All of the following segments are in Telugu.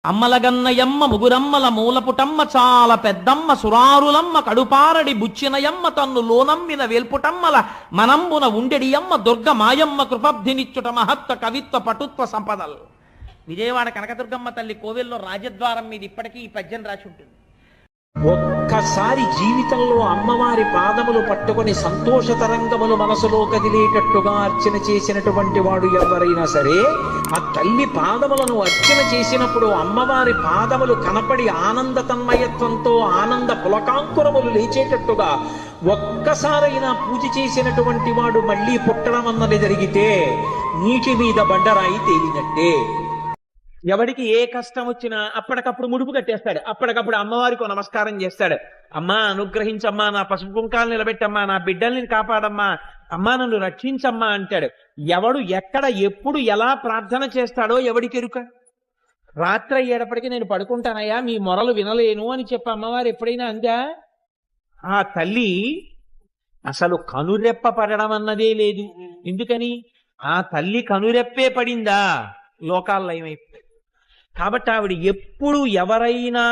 అమ్మలగన్నయమ్మ ముగురమ్మల మూలపుటమ్మ చాలా పెద్దమ్మ సురారులమ్మ కడుపారడి బుచ్చినయమ్మ తన్ను లోనమ్మిన వేల్పుటమ్మల మనంబున ఉండెడియమ్మ దుర్గ మాయమ్మ కృపబ్ధినిచ్చుట మహత్వ కవిత్వ పటుత్వ సంపదలు. విజయవాడ కనకదుర్గమ్మ తల్లి కోవెల్లో రాజద్వారం మీద ఇప్పటికీ ఈ పద్యం రాసి ఉంటుంది. ఒక్కసారి జీవితంలో అమ్మవారి పాదములు పట్టుకొని సంతోష తరంగములు మనసులో కదిలేటట్టుగా అర్చన చేసినటువంటి వాడు ఎవరైనా సరే, ఆ తల్లి పాదములను అర్చన చేసినప్పుడు అమ్మవారి పాదములు కనపడి ఆనంద తన్మయత్వంతో ఆనంద పులకాంకురములు లేచేటట్టుగా ఒక్కసారైనా పూజ చేసినటువంటి వాడు మళ్ళీ పుట్టడం అన్నది జరిగితే నీటి మీద బండరాయి తేలినట్టే. ఎవడికి ఏ కష్టం వచ్చినా అప్పటికప్పుడు ముడుపు కట్టేస్తాడు, అప్పటికప్పుడు అమ్మవారికి నమస్కారం చేస్తాడు. అమ్మా అనుగ్రహించమ్మా, నా పసుపు కుంకాలు నిలబెట్టమ్మా, నా బిడ్డల్ని కాపాడమ్మా, అమ్మా నన్ను రక్షించమ్మా అంటాడు. ఎవడు ఎక్కడ ఎప్పుడు ఎలా ప్రార్థన చేస్తాడో ఎవడికి ఎరుక. రాత్రి అయ్యేటప్పటికీ నేను పడుకుంటానయ్యా, మీ మొరలు వినలేను అని చెప్పి అమ్మవారు ఎప్పుడైనా అందా? ఆ తల్లి అసలు కనురెప్ప పడడం అన్నదే లేదు. ఎందుకని? ఆ తల్లి కనురెప్పే పడిందా లోకాల్లో ఏమైపోయి. కాబట్టి ఆవిడ ఎప్పుడు ఎవరైనా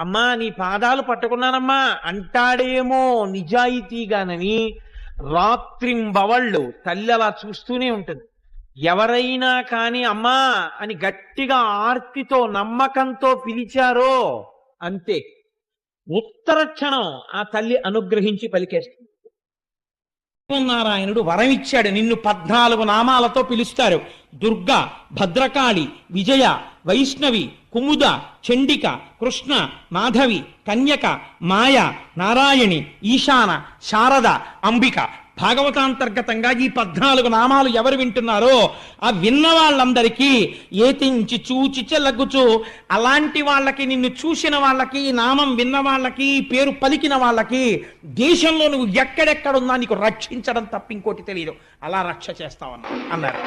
అమ్మా నీ పాదాలు పట్టుకున్నానమ్మా అంటాడేమో నిజాయితీగానని రాత్రింబవళ్ళు తల్లి అలా చూస్తూనే ఉంటుంది. ఎవరైనా కానీ అమ్మా అని గట్టిగా ఆర్తితో నమ్మకంతో పిలిచారో అంతే, ఉత్తర క్షణం ఆ తల్లి అనుగ్రహించి పలికేస్తుంది. నారాయణుడు వరం ఇచ్చాడు, నిన్ను 14 నామాలతో పిలుస్తారు. దుర్గా, భద్రకాళి, విజయ, వైష్ణవి, కుముద, చండిక, కృష్ణ, మాధవి, కన్యక, మాయ, నారాయణి, ఈశాన, శారద, అంబిక. భాగవతాంతర్గతంగా ఈ 14 నామాలు ఎవరు వింటున్నారో ఆ విన్న వాళ్ళందరికీ ఏతించి చూచి చెలగుచు, అలాంటి వాళ్ళకి, నిన్ను చూసిన వాళ్ళకి, నామం విన్న వాళ్ళకి, పేరు పలికిన వాళ్ళకి దేశంలో నువ్వు ఎక్కడెక్కడున్నా నీకు రక్షించడం తప్ప ఇంకోటి తెలియదు, అలా రక్ష చేస్తావన్నా అన్నారు.